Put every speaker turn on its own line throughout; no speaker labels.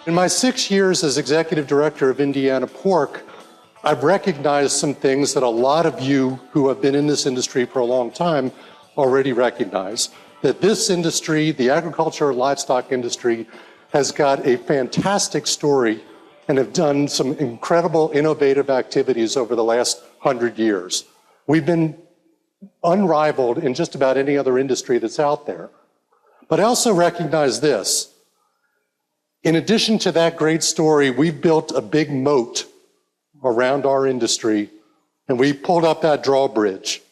In my 6 years as executive director of Indiana Pork, I've recognized some things that a lot of you who have been in this industry for a long time already recognize. That this industry, the agriculture and livestock industry, has got a fantastic story and have done some incredible innovative activities over the last 100 years. We've been unrivaled in just about any other industry that's out there. But I also recognize this. In addition to that great story, we've built a big moat around our industry, and we pulled up that drawbridge.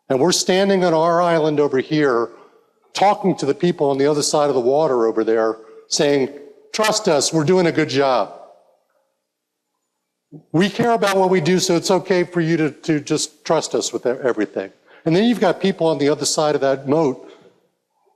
And we're standing on our island over here, talking to the people on the other side of the water over there, saying, trust us, we're doing a good job. We care about what we do, so it's okay for you to just trust us with everything. And then you've got people on the other side of that moat,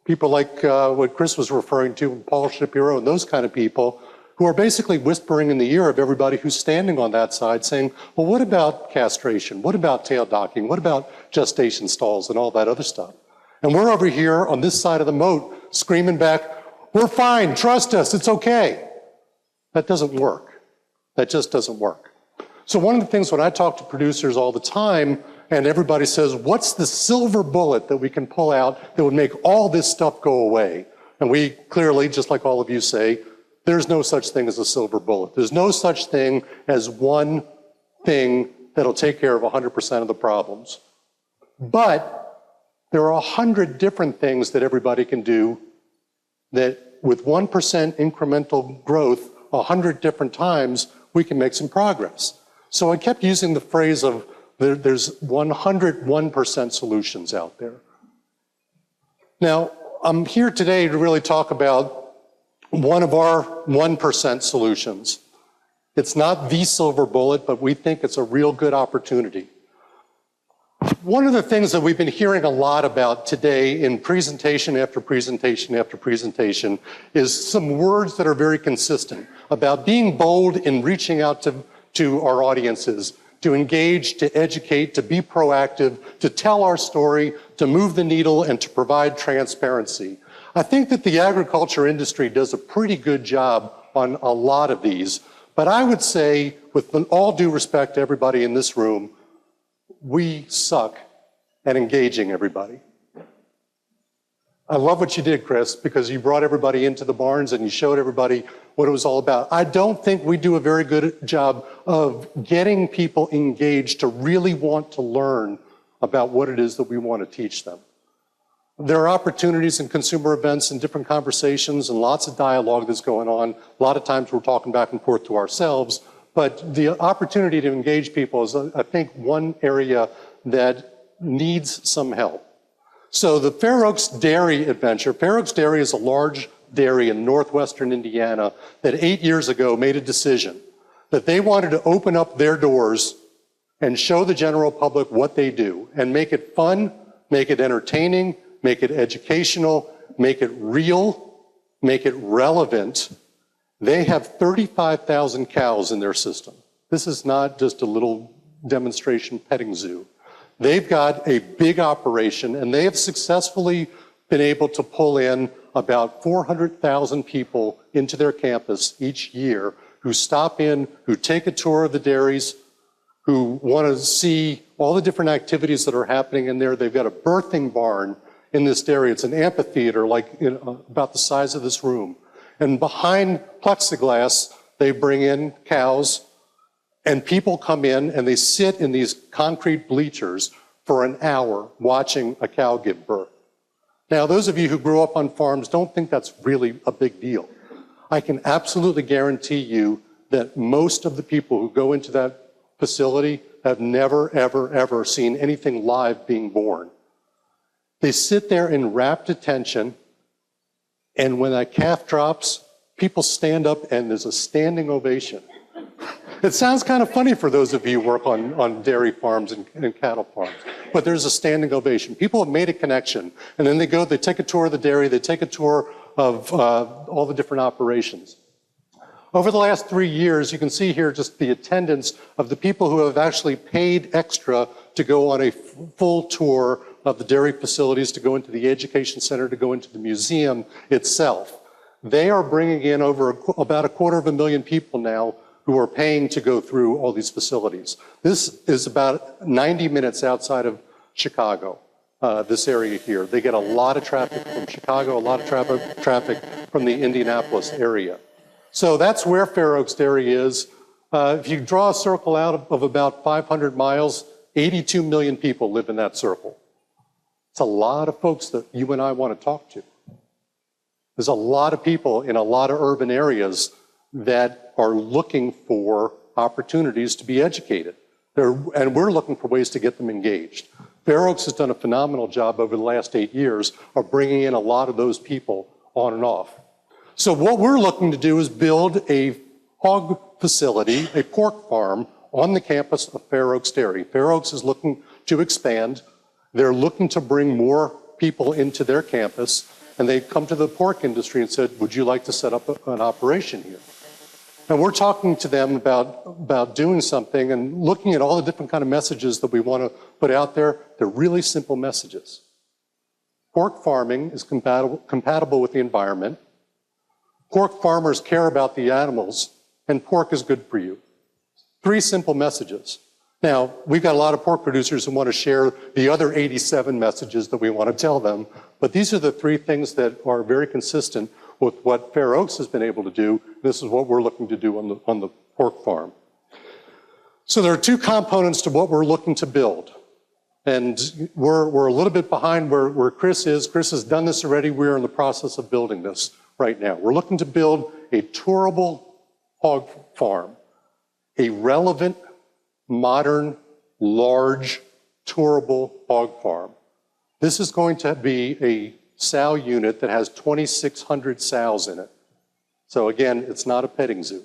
people like what Chris was referring to, Paul Shapiro, and those kind of people, who are basically whispering in the ear of everybody who's standing on that side saying, well, what about castration? What about tail docking? What about gestation stalls and all that other stuff? And we're over here on this side of the moat screaming back, we're fine, trust us, it's okay. That doesn't work. That just doesn't work. So one of the things when I talk to producers all the time, and everybody says, what's the silver bullet that we can pull out that would make all this stuff go away? And we clearly, just like all of you say, there's no such thing as a silver bullet. There's no such thing as one thing that'll take care of 100% of the problems. But there are 100 different things that everybody can do that with 1% incremental growth 100 different times, we can make some progress. So I kept using the phrase of there's 101% solutions out there. Now, I'm here today to really talk about one of our 1% solutions. It's not the silver bullet, but we think it's a real good opportunity. One of the things that we've been hearing a lot about today in presentation after presentation after presentation is some words that are very consistent about being bold in reaching out to our audiences, to engage, to educate, to be proactive, to tell our story, to move the needle, and to provide transparency. I think that the agriculture industry does a pretty good job on a lot of these, but I would say, with all due respect to everybody in this room, we suck at engaging everybody. I love what you did, Chris, because you brought everybody into the barns and you showed everybody what it was all about. I don't think we do a very good job of getting people engaged to really want to learn about what it is that we want to teach them. There are opportunities in consumer events and different conversations and lots of dialogue that's going on. A lot of times we're talking back and forth to ourselves, but the opportunity to engage people is, I think, one area that needs some help. So the Fair Oaks Dairy adventure, Fair Oaks Dairy is a large dairy in northwestern Indiana that 8 years ago made a decision that they wanted to open up their doors and show the general public what they do and make it fun, make it entertaining, make it educational, make it real, make it relevant. They have 35,000 cows in their system. This is not just a little demonstration petting zoo. They've got a big operation, and they have successfully been able to pull in about 400,000 people into their campus each year who stop in, who take a tour of the dairies, who want to see all the different activities that are happening in there. They've got a birthing barn in this dairy. It's an amphitheater, like about the size of this room. And behind plexiglass, they bring in cows, and people come in and they sit in these concrete bleachers for an hour watching a cow give birth. Now, those of you who grew up on farms don't think that's really a big deal. I can absolutely guarantee you that most of the people who go into that facility have never, ever, ever seen anything live being born. They sit there in rapt attention, and when that calf drops, people stand up and there's a standing ovation. It sounds kind of funny for those of you who work on dairy farms and cattle farms, but there's a standing ovation. People have made a connection, and then they go, they take a tour of the dairy, they take a tour of all the different operations. Over the last 3 years, you can see here just the attendance of the people who have actually paid extra to go on a full tour of the dairy facilities, to go into the education center, to go into the museum itself. They are bringing in about 250,000 people now who are paying to go through all these facilities. This is about 90 minutes outside of Chicago, this area here. They get a lot of traffic from Chicago, a lot of traffic from the Indianapolis area. So that's where Fair Oaks Dairy is. If you draw a circle out of about 500 miles, 82 million people live in that circle. It's a lot of folks that you and I want to talk to. There's a lot of people in a lot of urban areas that are looking for opportunities to be educated. And we're looking for ways to get them engaged. Fair Oaks has done a phenomenal job over the last 8 years of bringing in a lot of those people on and off. So what we're looking to do is build a hog facility, a pork farm, on the campus of Fair Oaks Dairy. Fair Oaks is looking to expand. They're looking to bring more people into their campus, and they come to the pork industry and said, would you like to set up an operation here? And we're talking to them about doing something and looking at all the different kind of messages that we want to put out there. They're really simple messages. Pork farming is compatible with the environment. Pork farmers care about the animals, and pork is good for you. 3 simple messages. Now, we've got a lot of pork producers who want to share the other 87 messages that we want to tell them, but these are the 3 things that are very consistent with what Fair Oaks has been able to do. This is what we're looking to do on the pork farm. So there are 2 components to what we're looking to build. And we're a little bit behind where Chris is. Chris has done this already. We're in the process of building this right now. We're looking to build a tourable hog farm, a relevant, modern, large, tourable hog farm. This is going to be a sow unit that has 2,600 sows in it. So again, it's not a petting zoo.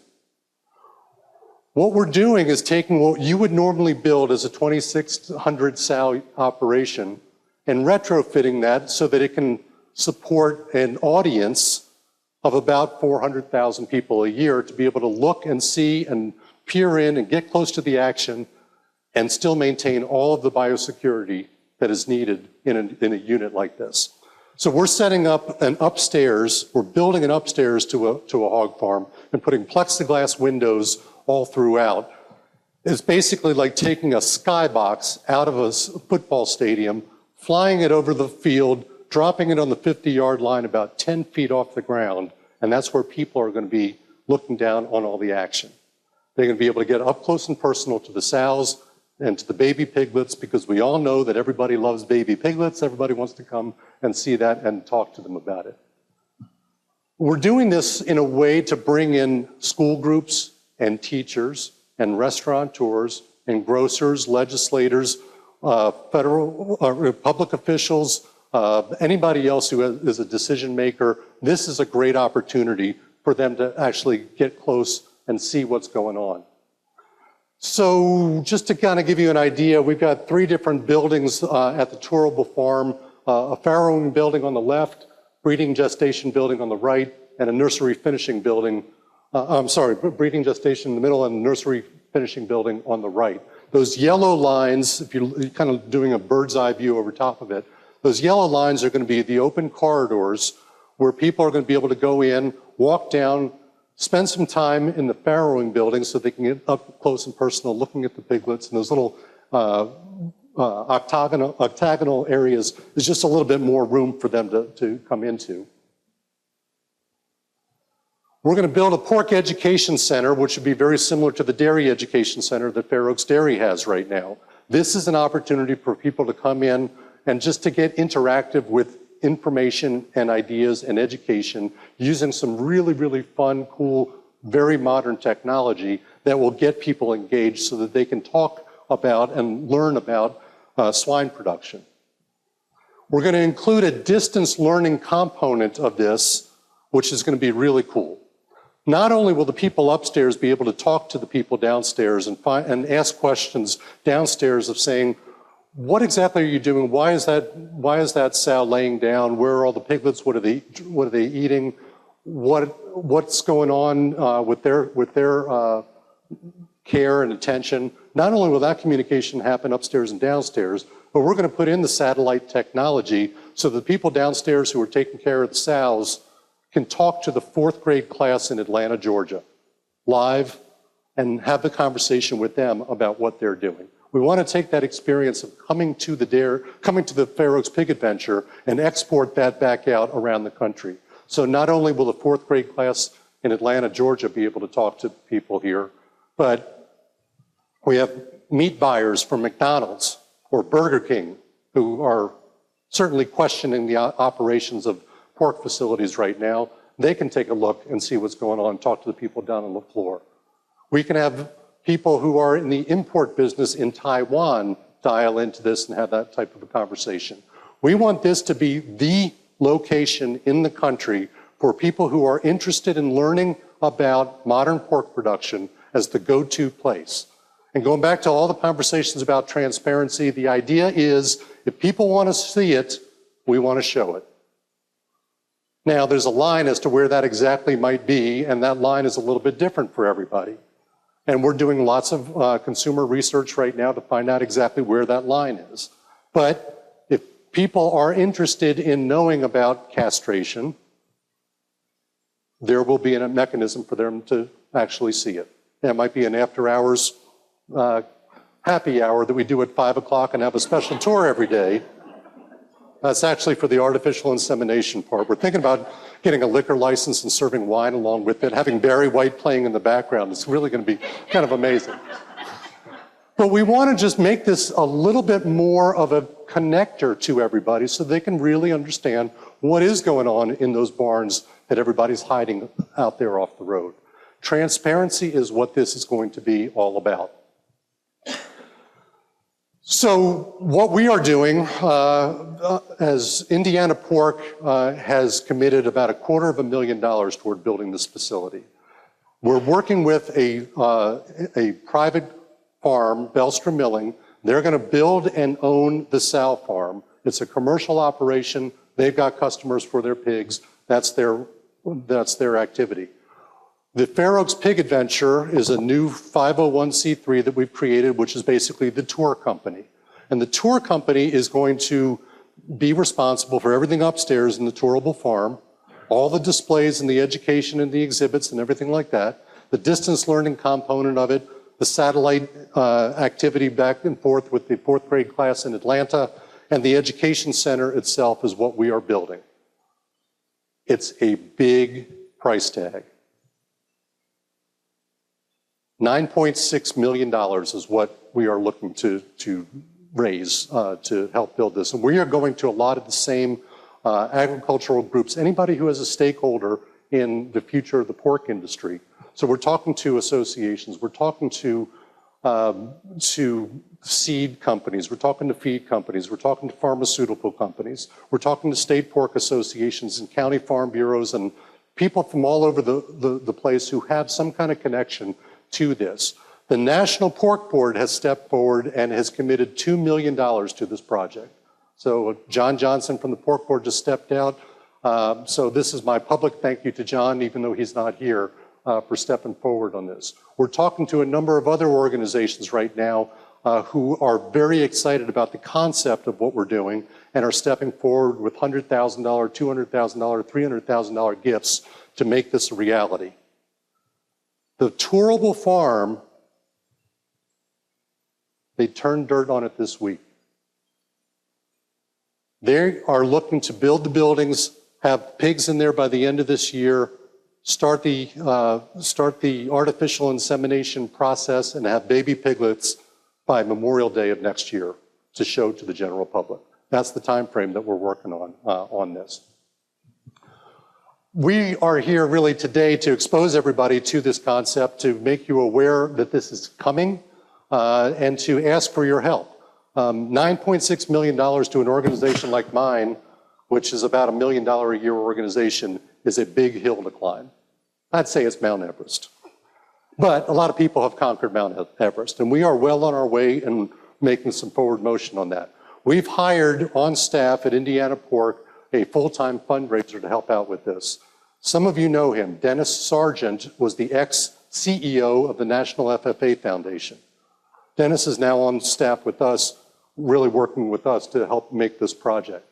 What we're doing is taking what you would normally build as a 2,600 sow operation and retrofitting that so that it can support an audience of about 400,000 people a year to be able to look and see and peer in and get close to the action and still maintain all of the biosecurity that is needed in a unit like this. So we're setting up an upstairs, we're building an upstairs to a hog farm and putting plexiglass windows all throughout. It's basically like taking a skybox out of a football stadium, flying it over the field, dropping it on the 50-yard line about 10 feet off the ground, and that's where people are going to be looking down on all the action. They're going to be able to get up close and personal to the sows and to the baby piglets, because we all know that everybody loves baby piglets. Everybody wants to come and see that and talk to them about it. We're doing this in a way to bring in school groups and teachers and restaurateurs and grocers, legislators, federal, public officials, anybody else who is a decision maker. This is a great opportunity for them to actually get close and see what's going on. So just to kind of give you an idea, we've got 3 different buildings at the tourable farm, a farrowing building on the left, breeding gestation building on the right, and a nursery finishing building, breeding gestation in the middle and a nursery finishing building on the right. Those yellow lines, if you're kind of doing a bird's eye view over top of it, those yellow lines are going to be the open corridors where people are going to be able to go in, walk down, spend some time in the farrowing building so they can get up close and personal looking at the piglets, and those little octagonal areas. There's just a little bit more room for them to come into. We're going to build a pork education center, which would be very similar to the dairy education center that Fair Oaks Dairy has right now. This is an opportunity for people to come in and just to get interactive with information and ideas and education using some really, really fun, cool, very modern technology that will get people engaged so that they can talk about and learn about swine production. We're going to include a distance learning component of this, which is going to be really cool. Not only will the people upstairs be able to talk to the people downstairs and ask questions downstairs of saying, what exactly are you doing? Why is that sow laying down? Where are all the piglets? What are they eating? What's going on with their care and attention? Not only will that communication happen upstairs and downstairs, but we're going to put in the satellite technology so the people downstairs who are taking care of the sows can talk to the 4th grade class in Atlanta, Georgia, live, and have the conversation with them about what they're doing. We want to take that experience of coming to the Fair Oaks Pig Adventure and export that back out around the country. So not only will the 4th grade class in Atlanta, Georgia be able to talk to people here, but we have meat buyers from McDonald's or Burger King who are certainly questioning the operations of pork facilities right now. They can take a look and see what's going on, talk to the people down on the floor. We can have people who are in the import business in Taiwan dial into this and have that type of a conversation. We want this to be the location in the country for people who are interested in learning about modern pork production as the go-to place. And going back to all the conversations about transparency, the idea is if people want to see it, we want to show it. Now, there's a line as to where that exactly might be, and that line is a little bit different for everybody. And we're doing lots of consumer research right now to find out exactly where that line is. But if people are interested in knowing about castration, there will be a mechanism for them to actually see it. It might be an after-hours happy hour that we do at 5 o'clock and have a special tour every day. That's actually for the artificial insemination part. We're thinking about getting a liquor license and serving wine along with it, having Barry White playing in the background. It's really going to be kind of amazing. But we want to just make this a little bit more of a connector to everybody so they can really understand what is going on in those barns that everybody's hiding out there off the road. Transparency is what this is going to be all about. So what we are doing, as Indiana Pork has committed about $250,000 toward building this facility. We're working with a private farm, Belstra Milling. They're going to build and own the sow farm. It's a commercial operation. They've got customers for their pigs. That's their activity. The Fair Oaks Pig Adventure is a new 501c3 that we've created, which is basically the tour company. And the tour company is going to be responsible for everything upstairs in the tourable farm, all the displays and the education and the exhibits and everything like that, the distance learning component of it, the satellite activity back and forth with the 4th grade class in Atlanta, and the education center itself is what we are building. It's a big price tag. $9.6 million is what we are looking to raise to help build this. And we are going to a lot of the same agricultural groups, anybody who has a stakeholder in the future of the pork industry. So we're talking to associations, we're talking to seed companies, we're talking to feed companies, we're talking to pharmaceutical companies, we're talking to state pork associations and county farm bureaus and people from all over the place who have some kind of connection to this. The National Pork Board has stepped forward and has committed $2 million to this project. So John Johnson from the Pork Board just stepped out. So this is my public thank you to John, even though he's not here, for stepping forward on this. We're talking to a number of other organizations right now who are very excited about the concept of what we're doing and are stepping forward with $100,000, $200,000, $300,000 gifts to make this a reality. The tourable farm, they turned dirt on it this week. They are looking to build the buildings, have pigs in there by the end of this year, start the artificial insemination process, and have baby piglets by Memorial Day of next year to show to the general public. That's the time frame that we're working on this. We are here really today to expose everybody to this concept, to make you aware that this is coming, and to ask for your help. $9.6 million to an organization like mine, which is about $1 million a year organization, is a big hill to climb. I'd say it's Mount Everest. But a lot of people have conquered Mount Everest, and we are well on our way and making some forward motion on that. We've hired on staff at Indiana Pork a full-time fundraiser to help out with this. Some of you know him. Dennis Sargent was the ex-CEO of the National FFA Foundation. Dennis is now on staff with us, really working with us to help make this project.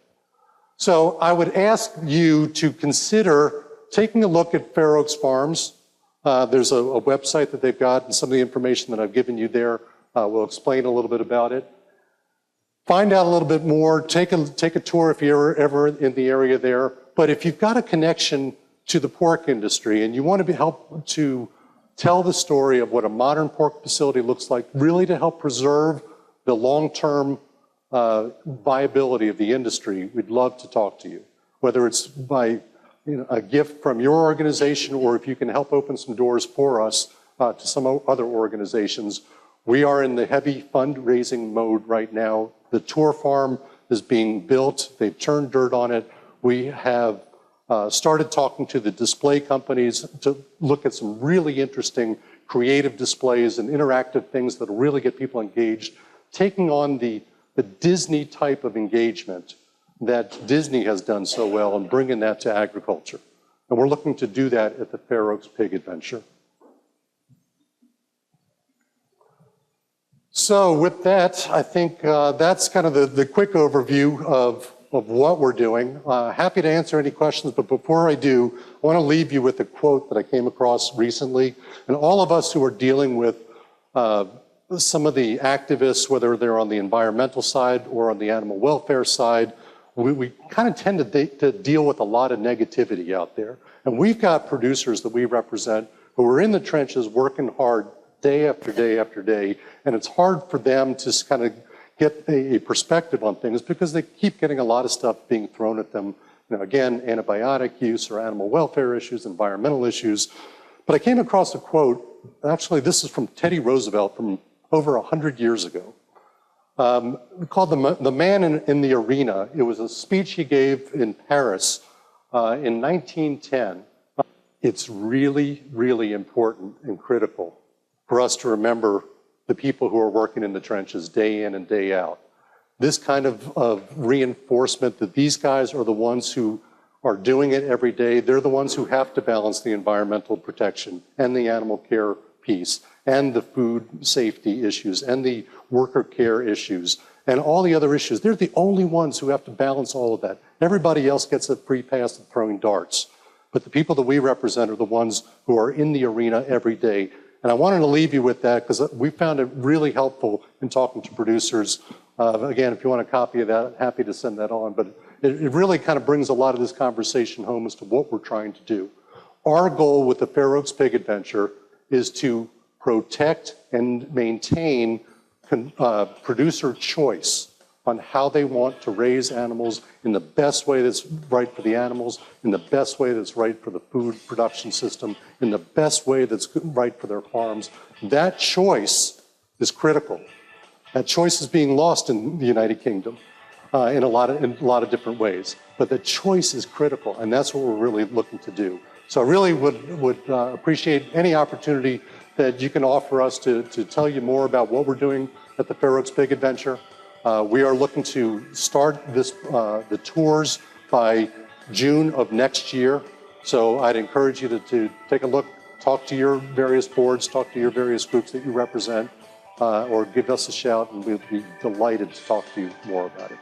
So I would ask you to consider taking a look at Fair Oaks Farms. There's a website that they've got, and some of the information that I've given you there will explain a little bit about it. Find out a little bit more, take a tour if you're ever in the area there. But if you've got a connection to the pork industry and you want to help to tell the story of what a modern pork facility looks like, really to help preserve the long-term viability of the industry, we'd love to talk to you. Whether it's by a gift from your organization or if you can help open some doors for us to some other organizations. We are in the heavy fundraising mode right now. The tour farm is being built. They've turned dirt on it. We have started talking to the display companies to look at some really interesting creative displays and interactive things that will really get people engaged, taking on the Disney type of engagement that Disney has done so well and bringing that to agriculture. And we're looking to do that at the Fair Oaks Pig Adventure. So with that, I think that's kind of the quick overview of what we're doing. Happy to answer any questions, but before I do, I want to leave you with a quote that I came across recently. And all of us who are dealing with some of the activists, whether they're on the environmental side or on the animal welfare side, we kind of tend to deal with a lot of negativity out there. And we've got producers that we represent who are in the trenches working hard day after day after day, and it's hard for them to kind of get a perspective on things because they keep getting a lot of stuff being thrown at them. Again, antibiotic use or animal welfare issues, environmental issues. But I came across a quote, actually this is from Teddy Roosevelt from over 100 years ago, called The Man in the Arena. It was a speech he gave in Paris in 1910. It's really, really important and critical for us to remember the people who are working in the trenches day in and day out. This kind of reinforcement that these guys are the ones who are doing it every day. They're the ones who have to balance the environmental protection and the animal care piece and the food safety issues and the worker care issues and all the other issues. They're the only ones who have to balance all of that. Everybody else gets a free pass at throwing darts. But the people that we represent are the ones who are in the arena every day. And I wanted to leave you with that because we found it really helpful in talking to producers. Again, if you want a copy of that, happy to send that on. But it really kind of brings a lot of this conversation home as to what we're trying to do. Our goal with the Fair Oaks Pig Adventure is to protect and maintain producer choice on how they want to raise animals in the best way that's right for the animals, in the best way that's right for the food production system, in the best way that's right for their farms. That choice is critical. That choice is being lost in the United Kingdom in a lot of different ways. But the choice is critical, and that's what we're really looking to do. So I really would appreciate any opportunity that you can offer us to tell you more about what we're doing at the Fair Oaks Pig Adventure. We are looking to start the tours by June of next year. So I'd encourage you to take a look, talk to your various boards, talk to your various groups that you represent, or give us a shout, and we'll be delighted to talk to you more about it.